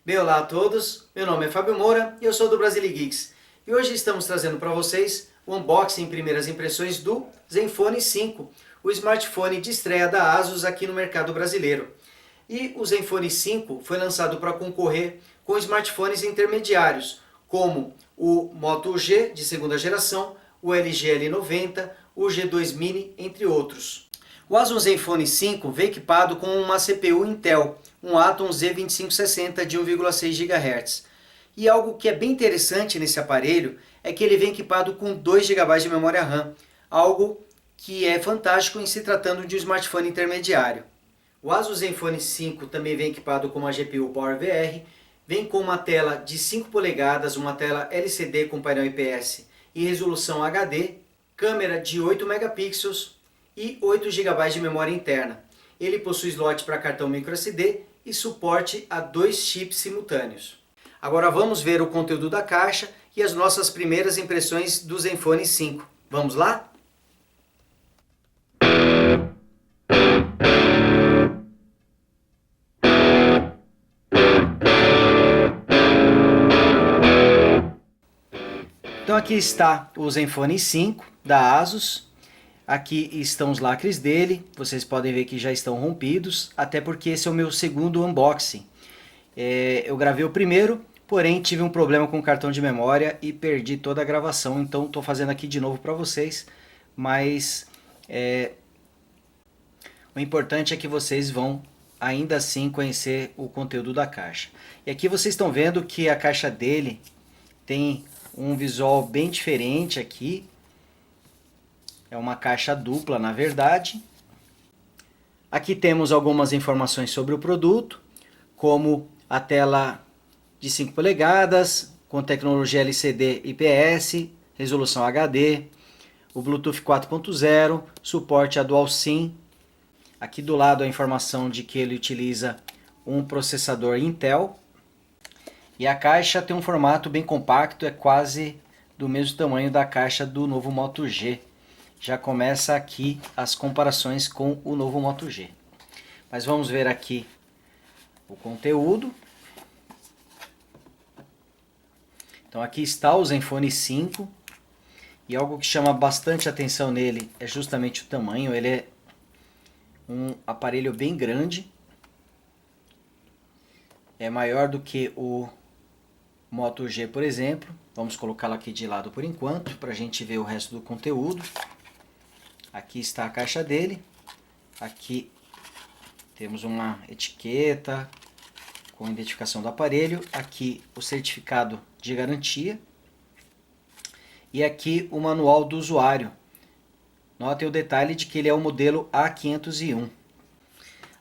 Bem, olá a todos, meu nome é Fábio Moura e eu sou do Brasile Geeks. E hoje estamos trazendo para vocês o unboxing em primeiras impressões do Zenfone 5, o smartphone de estreia da ASUS aqui no mercado brasileiro. E o Zenfone 5 foi lançado para concorrer com smartphones intermediários, como o Moto G de segunda geração, o LG L90, o G2 Mini, entre outros. O Asus Zenfone 5 vem equipado com uma CPU Intel, um Atom Z2560 de 1,6 GHz. E algo que é bem interessante nesse aparelho é que ele vem equipado com 2 GB de memória RAM, algo que é fantástico em se tratando de um smartphone intermediário. O Asus Zenfone 5 também vem equipado com uma GPU PowerVR, vem com uma tela de 5 polegadas, uma tela LCD com painel IPS e resolução HD, câmera de 8 megapixels e 8 GB de memória interna. Ele possui slot para cartão microSD e suporte a 2 chips simultâneos. Agora vamos ver o conteúdo da caixa e as nossas primeiras impressões do Zenfone 5. Vamos lá? Então aqui está o Zenfone 5 da ASUS. Aqui estão os lacres dele, vocês podem ver que já estão rompidos, até porque esse é o meu segundo unboxing. Eu gravei o primeiro, porém tive um problema com o cartão de memória e perdi toda a gravação, então estou fazendo aqui de novo para vocês, mas o importante é que vocês vão ainda assim conhecer o conteúdo da caixa. E aqui vocês estão vendo que a caixa dele tem um visual bem diferente aqui. É uma caixa dupla, na verdade. Aqui temos algumas informações sobre o produto, como a tela de 5 polegadas, com tecnologia LCD IPS, resolução HD, o Bluetooth 4.0, suporte a Dual SIM. Aqui do lado a informação de que ele utiliza um processador Intel. E a caixa tem um formato bem compacto, é quase do mesmo tamanho da caixa do novo Moto G. Já começa aqui as comparações com o novo Moto G. Mas vamos ver aqui o conteúdo. Então aqui está o Zenfone 5. E algo que chama bastante atenção nele é justamente o tamanho. Ele é um aparelho bem grande. É maior do que o Moto G, por exemplo. Vamos colocá-lo aqui de lado por enquanto, para a gente ver o resto do conteúdo. Aqui está a caixa dele. Aqui temos uma etiqueta com identificação do aparelho. Aqui o certificado de garantia. E aqui o manual do usuário. Notem o detalhe de que ele é o modelo A501.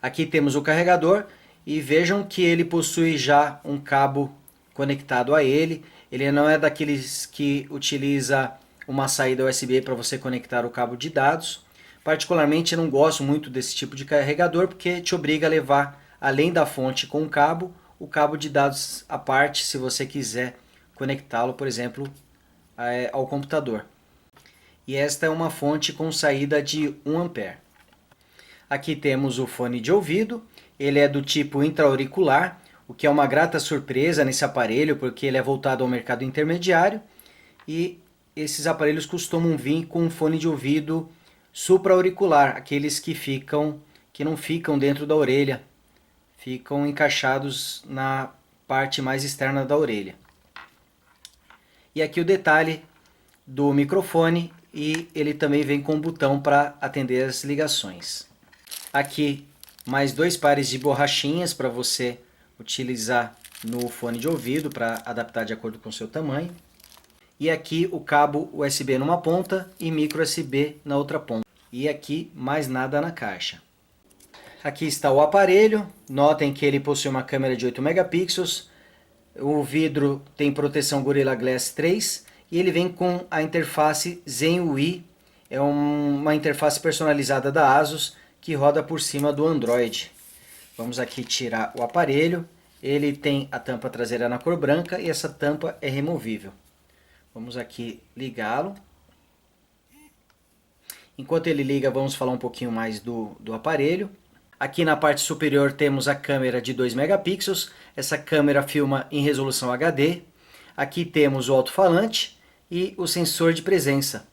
Aqui temos o carregador e vejam que ele possui já um cabo conectado a ele. Ele não é daqueles que utiliza uma saída USB para você conectar o cabo de dados. Particularmente eu não gosto muito desse tipo de carregador porque te obriga a levar, além da fonte com o cabo de dados à parte se você quiser conectá-lo, por exemplo, ao computador. E esta é uma fonte com saída de 1 A. Aqui temos o fone de ouvido, ele é do tipo intra-auricular, o que é uma grata surpresa nesse aparelho porque ele é voltado ao mercado intermediário e esses aparelhos costumam vir com um fone de ouvido supra-auricular, aqueles que não ficam dentro da orelha, ficam encaixados na parte mais externa da orelha. E aqui o detalhe do microfone e ele também vem com um botão para atender as ligações. Aqui mais 2 pares de borrachinhas para você utilizar no fone de ouvido para adaptar de acordo com o seu tamanho. E aqui o cabo USB numa ponta e micro USB na outra ponta. E aqui mais nada na caixa. Aqui está o aparelho. Notem que ele possui uma câmera de 8 megapixels. O vidro tem proteção Gorilla Glass 3. E ele vem com a interface ZenUI. É uma interface personalizada da ASUS que roda por cima do Android. Vamos aqui tirar o aparelho. Ele tem a tampa traseira na cor branca e essa tampa é removível. Vamos aqui ligá-lo. Enquanto ele liga, vamos falar um pouquinho mais do aparelho. Aqui na parte superior temos a câmera de 2 megapixels, essa câmera filma em resolução HD. Aqui temos o alto-falante e o sensor de presença.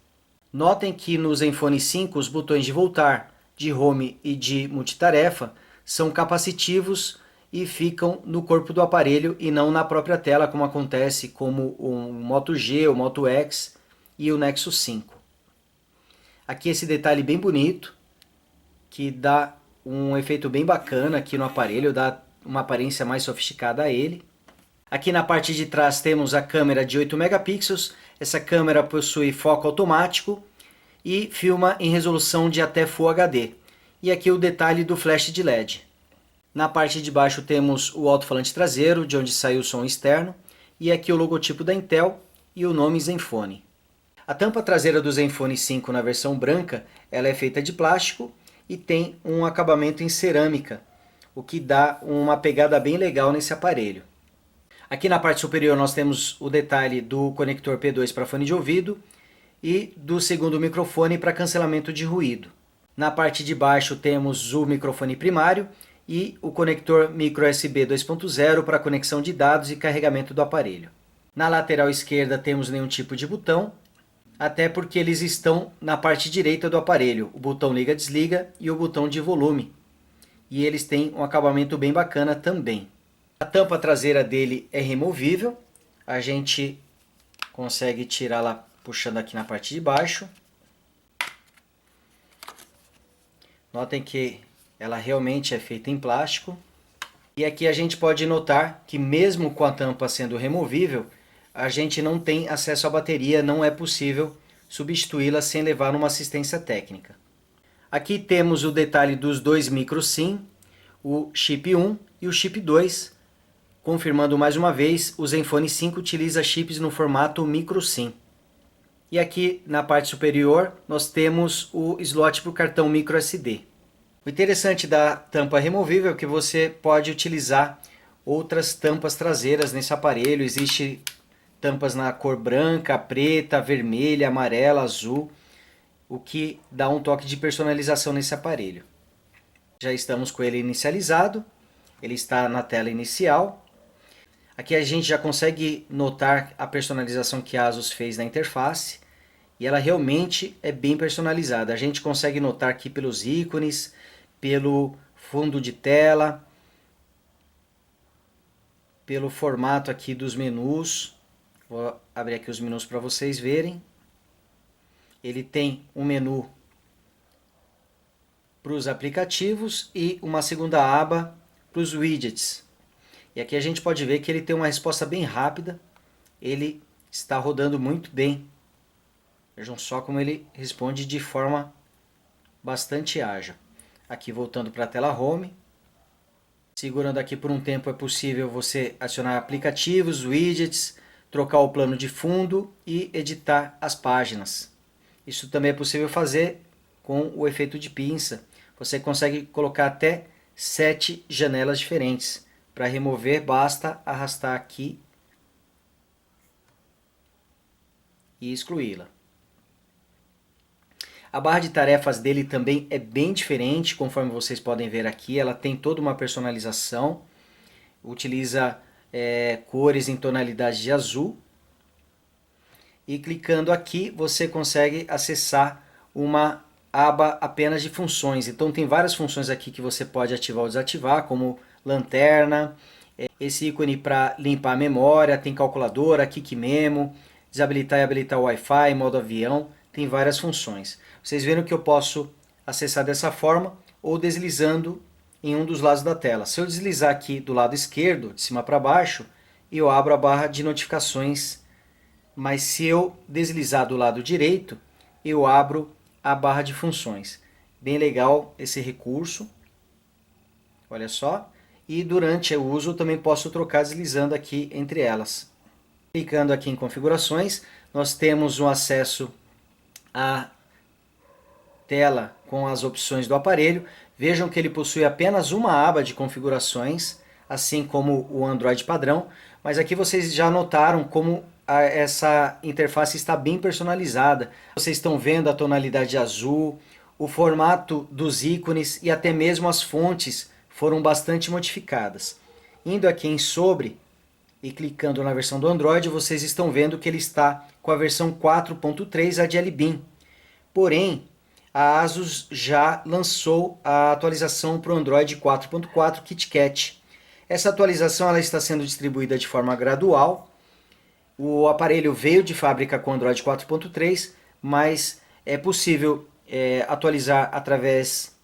Notem que no Zenfone 5 os botões de voltar, de home e de multitarefa são capacitivos e ficam no corpo do aparelho e não na própria tela, como acontece como o Moto G, o Moto X e o Nexus 5. Aqui esse detalhe bem bonito, que dá um efeito bem bacana aqui no aparelho, dá uma aparência mais sofisticada a ele. Aqui na parte de trás temos a câmera de 8 megapixels, essa câmera possui foco automático e filma em resolução de até Full HD. E aqui o detalhe do flash de LED. Na parte de baixo temos o alto-falante traseiro, de onde sai o som externo, e aqui o logotipo da Intel e o nome Zenfone. A tampa traseira do Zenfone 5 na versão branca, ela é feita de plástico e tem um acabamento em cerâmica, o que dá uma pegada bem legal nesse aparelho. Aqui na parte superior nós temos o detalhe do conector P2 para fone de ouvido e do segundo microfone para cancelamento de ruído. Na parte de baixo temos o microfone primário e o conector microSB 2.0 para conexão de dados e carregamento do aparelho. Na lateral esquerda temos nenhum tipo de botão, até porque eles estão na parte direita do aparelho, o botão liga-desliga e o botão de volume. E eles têm um acabamento bem bacana também. A tampa traseira dele é removível, a gente consegue tirá-la puxando aqui na parte de baixo. Notem que ela realmente é feita em plástico. E aqui a gente pode notar que mesmo com a tampa sendo removível, a gente não tem acesso à bateria, não é possível substituí-la sem levar numa assistência técnica. Aqui temos o detalhe dos dois micro SIM, o chip 1 e o chip 2. Confirmando mais uma vez, o Zenfone 5 utiliza chips no formato micro SIM. E aqui na parte superior nós temos o slot para o cartão micro SD. O interessante da tampa removível é que você pode utilizar outras tampas traseiras nesse aparelho. Existem tampas na cor branca, preta, vermelha, amarela, azul, o que dá um toque de personalização nesse aparelho. Já estamos com ele inicializado, ele está na tela inicial. Aqui a gente já consegue notar a personalização que a ASUS fez na interface e ela realmente é bem personalizada. A gente consegue notar aqui pelos ícones, pelo fundo de tela, pelo formato aqui dos menus. Vou abrir aqui os menus para vocês verem. Ele tem um menu para os aplicativos e uma segunda aba para os widgets. E aqui a gente pode ver que ele tem uma resposta bem rápida. Ele está rodando muito bem. Vejam só como ele responde de forma bastante ágil. Aqui voltando para a tela Home. Segurando aqui por um tempo é possível você adicionar aplicativos, widgets, trocar o plano de fundo e editar as páginas. Isso também é possível fazer com o efeito de pinça. Você consegue colocar até 7 janelas diferentes. Para remover, basta arrastar aqui e excluí-la. A barra de tarefas dele também é bem diferente, conforme vocês podem ver aqui. Ela tem toda uma personalização, utiliza cores em tonalidade de azul. E clicando aqui você consegue acessar uma aba apenas de funções. Então tem várias funções aqui que você pode ativar ou desativar, como lanterna, esse ícone para limpar a memória, tem calculadora, Kik Memo, desabilitar e habilitar o Wi-Fi, modo avião, tem várias funções. Vocês viram que eu posso acessar dessa forma ou deslizando em um dos lados da tela. Se eu deslizar aqui do lado esquerdo, de cima para baixo, eu abro a barra de notificações, mas se eu deslizar do lado direito, eu abro a barra de funções. Bem legal esse recurso, olha só. E durante o uso eu também posso trocar deslizando aqui entre elas. Clicando aqui em configurações, nós temos um acesso à tela com as opções do aparelho. Vejam que ele possui apenas uma aba de configurações, assim como o Android padrão, mas aqui vocês já notaram como essa interface está bem personalizada. Vocês estão vendo a tonalidade azul, O formato dos ícones e até mesmo as fontes foram bastante modificadas. Indo aqui em sobre e clicando na versão do Android, vocês estão vendo que ele está com a versão 4.3, a de Jelly Bean. Porém, a ASUS já lançou a atualização para o Android 4.4 KitKat. Essa atualização ela está sendo distribuída de forma gradual. O aparelho veio de fábrica com Android 4.3, mas é possível atualizar através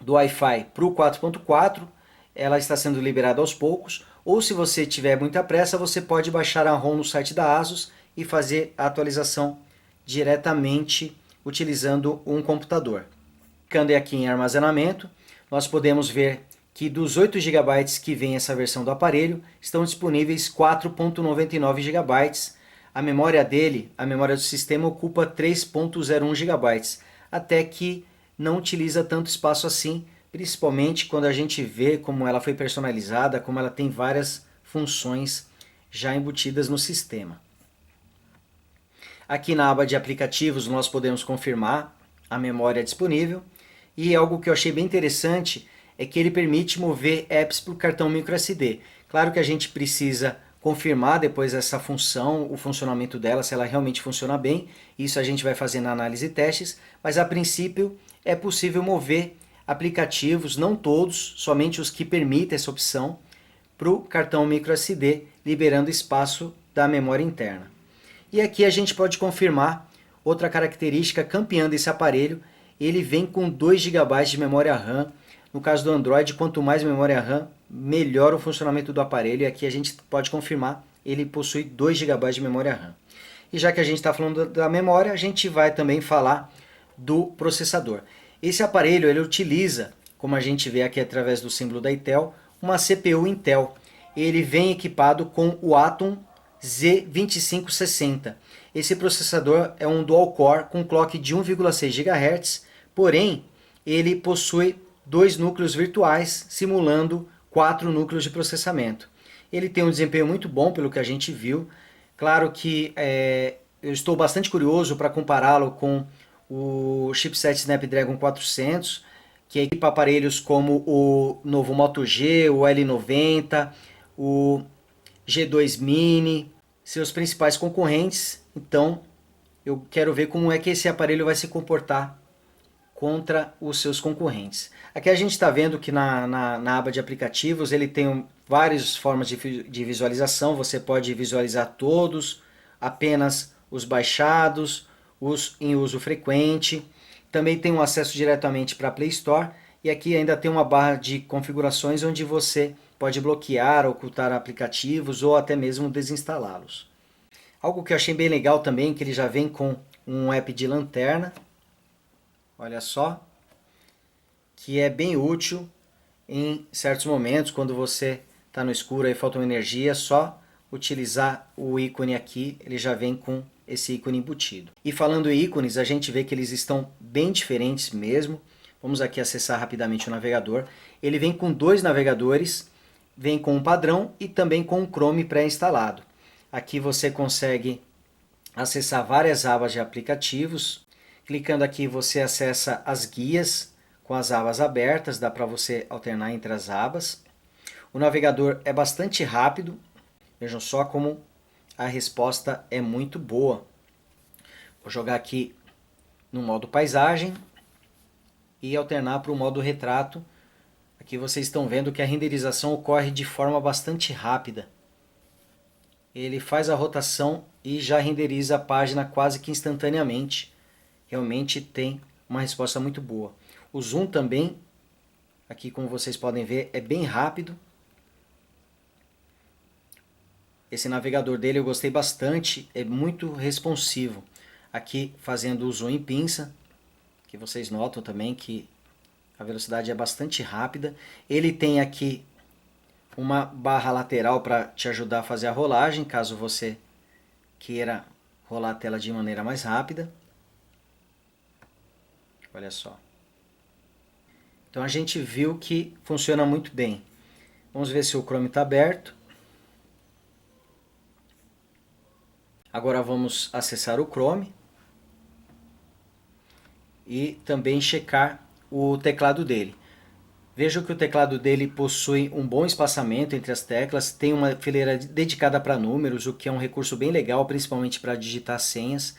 do Wi-Fi para o 4.4. Ela está sendo liberada aos poucos. Ou se você tiver muita pressa, você pode baixar a ROM no site da ASUS e fazer a atualização diretamente utilizando um computador. Clicando aqui em armazenamento, nós podemos ver que dos 8 GB que vem essa versão do aparelho, estão disponíveis 4.99 GB. A memória dele, a memória do sistema, ocupa 3.01 GB, até que não utiliza tanto espaço assim, principalmente quando a gente vê como ela foi personalizada, como ela tem várias funções já embutidas no sistema. Aqui na aba de aplicativos nós podemos confirmar a memória disponível, e algo que eu achei bem interessante é que ele permite mover apps para o cartão microSD. Claro que a gente precisa confirmar depois essa função, o funcionamento dela, se ela realmente funciona bem. Isso a gente vai fazer na análise e testes, mas a princípio é possível mover aplicativos, não todos, somente os que permitem essa opção, para o cartão microSD, liberando espaço da memória interna. E aqui a gente pode confirmar outra característica campeã desse aparelho. Ele vem com 2 GB de memória RAM. No caso do Android, quanto mais memória RAM, melhor o funcionamento do aparelho. E aqui a gente pode confirmar, ele possui 2 GB de memória RAM. E já que a gente está falando da memória, a gente vai também falar do processador. Esse aparelho ele utiliza, como a gente vê aqui através do símbolo da Intel, uma CPU Intel. Ele vem equipado com o Atom Z2560. Esse processador é um dual-core com clock de 1,6 GHz, porém ele possui 2 núcleos virtuais, simulando 4 núcleos de processamento. Ele tem um desempenho muito bom pelo que a gente viu. Claro que eu estou bastante curioso para compará-lo com o chipset Snapdragon 400, que equipa aparelhos como o novo Moto G, o L90, o G2 Mini, seus principais concorrentes. Então eu quero ver como é que esse aparelho vai se comportar contra os seus concorrentes. Aqui a gente está vendo que na aba de aplicativos ele tem várias formas de visualização. Você pode visualizar todos, apenas os baixados, os em uso frequente. Também tem um acesso diretamente para a Play Store. E aqui ainda tem uma barra de configurações onde você pode bloquear, ocultar aplicativos ou até mesmo desinstalá-los. Algo que eu achei bem legal também, que ele já vem com um app de lanterna. Olha só, que é bem útil em certos momentos, quando você está no escuro e falta uma energia, só utilizar o ícone aqui, ele já vem com esse ícone embutido. E falando em ícones, a gente vê que eles estão bem diferentes mesmo. Vamos aqui acessar rapidamente o navegador. Ele vem com 2 navegadores, vem com um padrão e também com um Chrome pré-instalado. Aqui você consegue acessar várias abas de aplicativos. Clicando aqui você acessa as guias com as abas abertas, dá para você alternar entre as abas. O navegador é bastante rápido, vejam só como a resposta é muito boa. Vou jogar aqui no modo paisagem e alternar para o modo retrato. Aqui vocês estão vendo que a renderização ocorre de forma bastante rápida. Ele faz a rotação e já renderiza a página quase que instantaneamente. Realmente tem uma resposta muito boa. O zoom também, aqui como vocês podem ver, é bem rápido. Esse navegador dele eu gostei bastante, é muito responsivo. Aqui fazendo o zoom em pinça, que vocês notam também que a velocidade é bastante rápida. Ele tem aqui uma barra lateral para te ajudar a fazer a rolagem, caso você queira rolar a tela de maneira mais rápida. Olha só. Então a gente viu que funciona muito bem. Vamos ver se o Chrome está aberto. Agora vamos acessar o Chrome. e também checar o teclado dele. Veja que o teclado dele possui um bom espaçamento entre as teclas, tem uma fileira dedicada para números, o que é um recurso bem legal, principalmente para digitar senhas.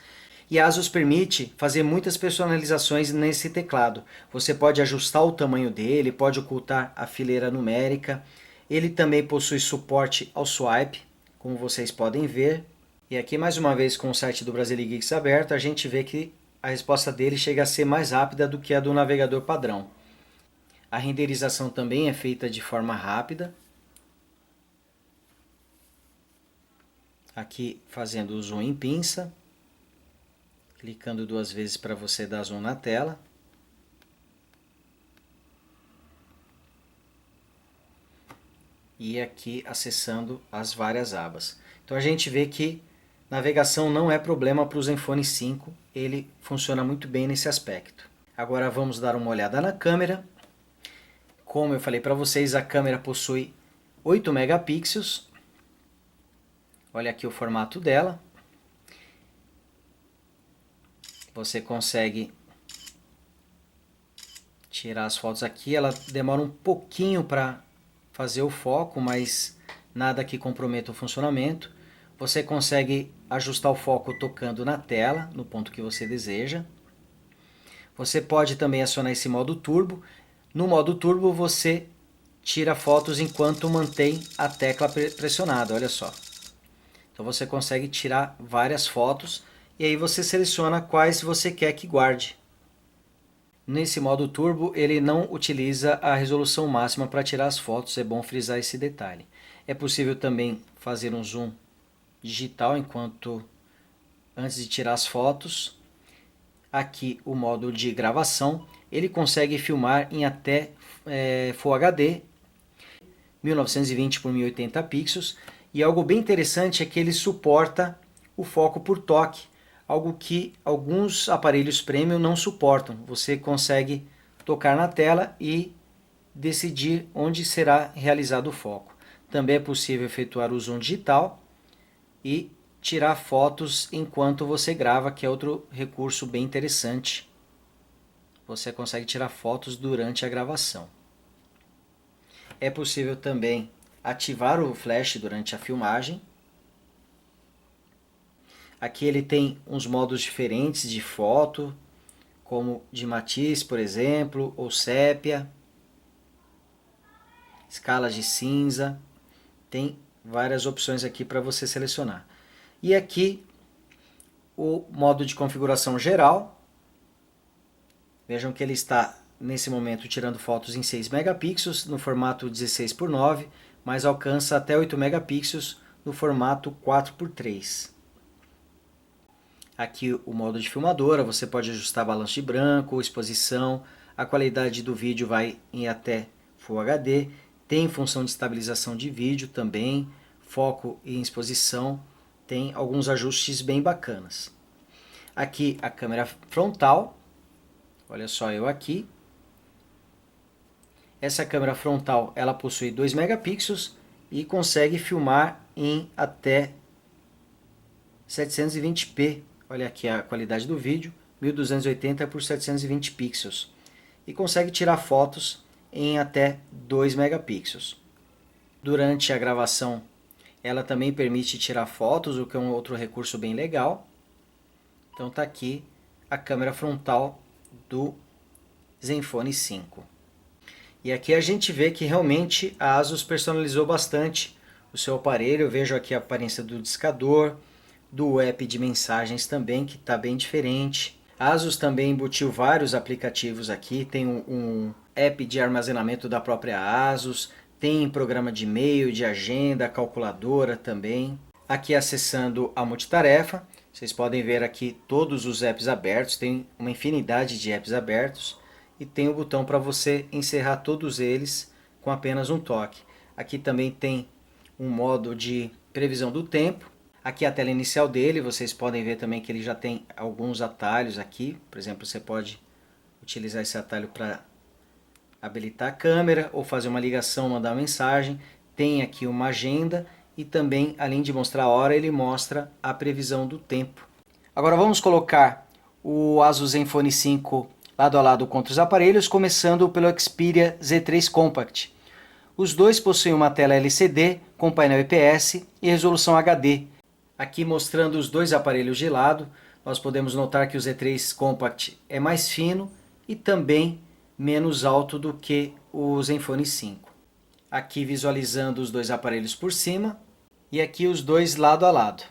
E a ASUS permite fazer muitas personalizações nesse teclado. Você pode ajustar o tamanho dele, pode ocultar a fileira numérica. Ele também possui suporte ao swipe, como vocês podem ver. E aqui mais uma vez com o site do Brasile Geeks aberto, a gente vê que a resposta dele chega a ser mais rápida do que a do navegador padrão. A renderização também é feita de forma rápida. Aqui fazendo o zoom em pinça. Clicando 2 vezes para você dar zoom na tela. E aqui acessando as várias abas. Então a gente vê que navegação não é problema para o Zenfone 5. Ele funciona muito bem nesse aspecto. Agora vamos dar uma olhada na câmera. Como eu falei para vocês, a câmera possui 8 megapixels. Olha aqui o formato dela. Você consegue tirar as fotos aqui. Ela demora um pouquinho para fazer o foco, mas nada que comprometa o funcionamento. Você consegue ajustar o foco tocando na tela, no ponto que você deseja. Você pode também acionar esse modo turbo. No modo turbo você tira fotos enquanto mantém a tecla pressionada, olha só. Então você consegue tirar várias fotos e aí você seleciona quais você quer que guarde. Nesse modo turbo ele não utiliza a resolução máxima para tirar as fotos, é bom frisar esse detalhe. É possível também fazer um zoom digital antes de tirar as fotos. Aqui o modo de gravação, ele consegue filmar em até Full HD 1920 por 1080 pixels, e algo bem interessante é que ele suporta o foco por toque, algo que alguns aparelhos premium não suportam. Você consegue tocar na tela e decidir onde será realizado o foco. Também é possível efetuar o zoom digital e tirar fotos enquanto você grava, que é outro recurso bem interessante. Você consegue tirar fotos durante a gravação. É possível também ativar o flash durante a filmagem. Aqui ele tem uns modos diferentes de foto, como de matiz, por exemplo, ou sépia, escala de cinza. Tem várias opções aqui para você selecionar. E aqui o modo de configuração geral. Vejam que ele está nesse momento tirando fotos em 6 megapixels no formato 16:9, mas alcança até 8 megapixels no formato 4:3. Aqui o modo de filmadora, você pode ajustar balanço de branco, exposição, a qualidade do vídeo vai em até Full HD, tem função de estabilização de vídeo também, foco e exposição, tem alguns ajustes bem bacanas. Aqui a câmera frontal, olha só eu aqui. Essa câmera frontal ela possui 2 megapixels e consegue filmar em até 720p. Olha aqui a qualidade do vídeo, 1280 por 720 pixels. E consegue tirar fotos em até 2 megapixels. Durante a gravação, ela também permite tirar fotos, o que é um outro recurso bem legal. Então está aqui a câmera frontal do Zenfone 5. E aqui a gente vê que realmente a ASUS personalizou bastante o seu aparelho. Eu vejo aqui a aparência do discador, do app de mensagens também, que está bem diferente. A ASUS também embutiu vários aplicativos aqui, tem um app de armazenamento da própria ASUS, tem programa de e-mail, de agenda, calculadora também. Aqui acessando a multitarefa, vocês podem ver aqui todos os apps abertos, tem uma infinidade de apps abertos e tem o botão para você encerrar todos eles com apenas um toque. Aqui também tem um modo de previsão do tempo. Aqui a tela inicial dele, vocês podem ver também que ele já tem alguns atalhos aqui. Por exemplo, você pode utilizar esse atalho para habilitar a câmera ou fazer uma ligação, mandar uma mensagem. Tem aqui uma agenda e também, além de mostrar a hora, ele mostra a previsão do tempo. Agora vamos colocar o ASUS Zenfone 5 lado a lado contra os aparelhos, começando pelo Xperia Z3 Compact. Os dois possuem uma tela LCD com painel IPS e resolução HD. Aqui mostrando os dois aparelhos de lado, nós podemos notar que o Z3 Compact é mais fino e também menos alto do que o Zenfone 5. Aqui visualizando os dois aparelhos por cima e aqui os dois lado a lado.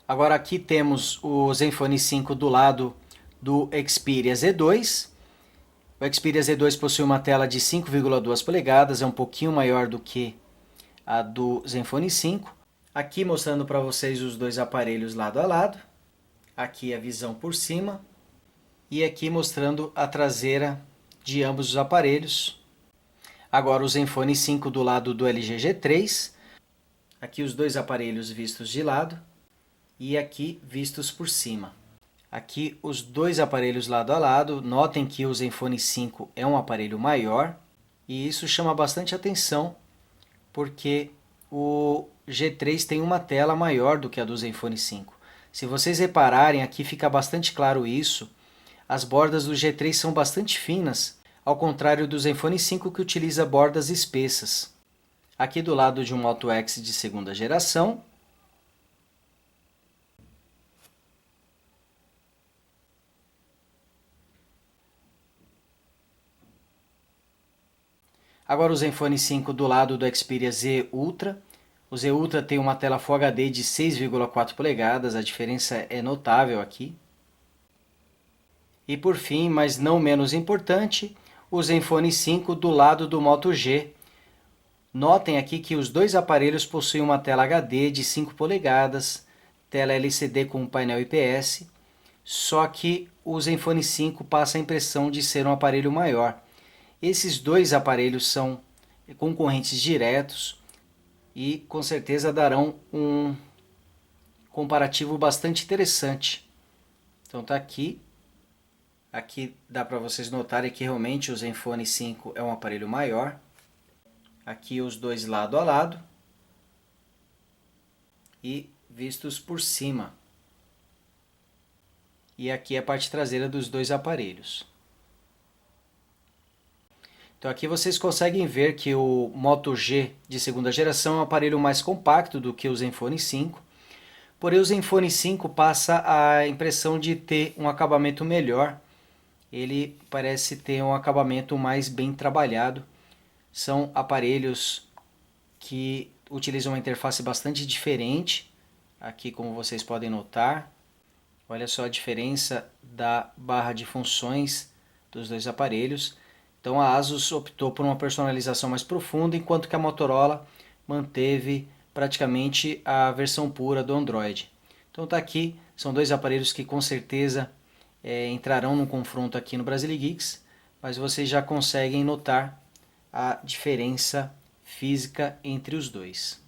Agora aqui temos o Zenfone 5 do lado do Xperia Z2. O Xperia Z2 possui uma tela de 5,2 polegadas, é um pouquinho maior do que a do Zenfone 5. Aqui mostrando para vocês os dois aparelhos lado a lado. Aqui a visão por cima. E aqui mostrando a traseira de ambos os aparelhos. Agora o Zenfone 5 do lado do LG G3. Aqui os dois aparelhos vistos de lado. E aqui vistos por cima. Aqui os dois aparelhos lado a lado. Notem que o Zenfone 5 é um aparelho maior. E isso chama bastante atenção, porque o G3 tem uma tela maior do que a do Zenfone 5. Se vocês repararem, aqui fica bastante claro isso. As bordas do G3 são bastante finas, ao contrário do Zenfone 5 que utiliza bordas espessas. Aqui do lado de um Moto X de segunda geração. Agora o Zenfone 5 do lado do Xperia Z Ultra. O Z Ultra tem uma tela Full HD de 6,4 polegadas, a diferença é notável aqui. E por fim, mas não menos importante, o Zenfone 5 do lado do Moto G. Notem aqui que os dois aparelhos possuem uma tela HD de 5 polegadas, tela LCD com painel IPS, só que o Zenfone 5 passa a impressão de ser um aparelho maior. Esses dois aparelhos são concorrentes diretos e com certeza darão um comparativo bastante interessante. Então tá aqui. Aqui dá para vocês notarem que realmente o Zenfone 5 é um aparelho maior. Aqui os dois lado a lado e vistos por cima. E aqui a parte traseira dos dois aparelhos. Então aqui vocês conseguem ver que o Moto G de segunda geração é um aparelho mais compacto do que o Zenfone 5. Porém o Zenfone 5 passa a impressão de ter um acabamento melhor. Ele parece ter um acabamento mais bem trabalhado. São aparelhos que utilizam uma interface bastante diferente. Aqui como vocês podem notar. Olha só a diferença da barra de funções dos dois aparelhos. Então a Asus optou por uma personalização mais profunda, enquanto que a Motorola manteve praticamente a versão pura do Android. Então tá aqui, são dois aparelhos que com certeza entrarão num confronto aqui no Brasilegeeks, mas vocês já conseguem notar a diferença física entre os dois.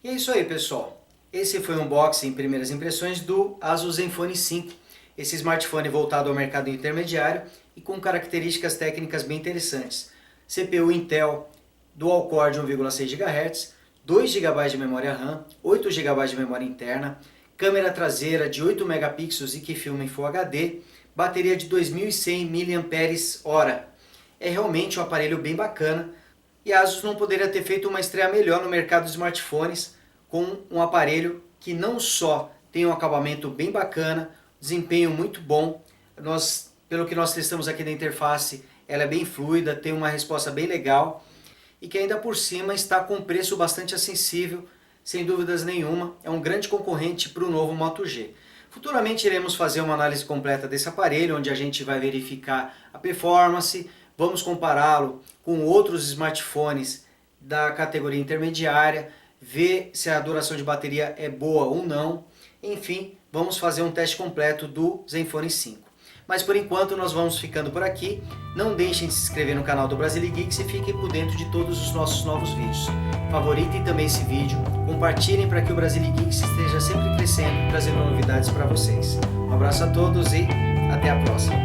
E é isso aí, pessoal. Esse foi o unboxing em primeiras impressões do Asus Zenfone 5. Esse smartphone voltado ao mercado intermediário e com características técnicas bem interessantes. CPU Intel Dual Core de 1,6 GHz, 2 GB de memória RAM, 8 GB de memória interna, câmera traseira de 8 megapixels e que filma em Full HD, bateria de 2100 mAh. É realmente um aparelho bem bacana e a Asus não poderia ter feito uma estreia melhor no mercado de smartphones com um aparelho que não só tem um acabamento bem bacana, desempenho muito bom. Pelo que nós testamos aqui na interface, ela é bem fluida, tem uma resposta bem legal e que ainda por cima está com um preço bastante acessível, sem dúvidas nenhuma, é um grande concorrente para o novo Moto G. Futuramente iremos fazer uma análise completa desse aparelho, onde a gente vai verificar a performance, vamos compará-lo com outros smartphones da categoria intermediária, ver se a duração de bateria é boa ou não, enfim, vamos fazer um teste completo do Zenfone 5. Mas por enquanto nós vamos ficando por aqui. Não deixem de se inscrever no canal do Brasilegeeks e fiquem por dentro de todos os nossos novos vídeos. Favoritem também esse vídeo, compartilhem para que o Brasilegeeks esteja sempre crescendo, trazendo novidades para vocês. Um abraço a todos e até a próxima.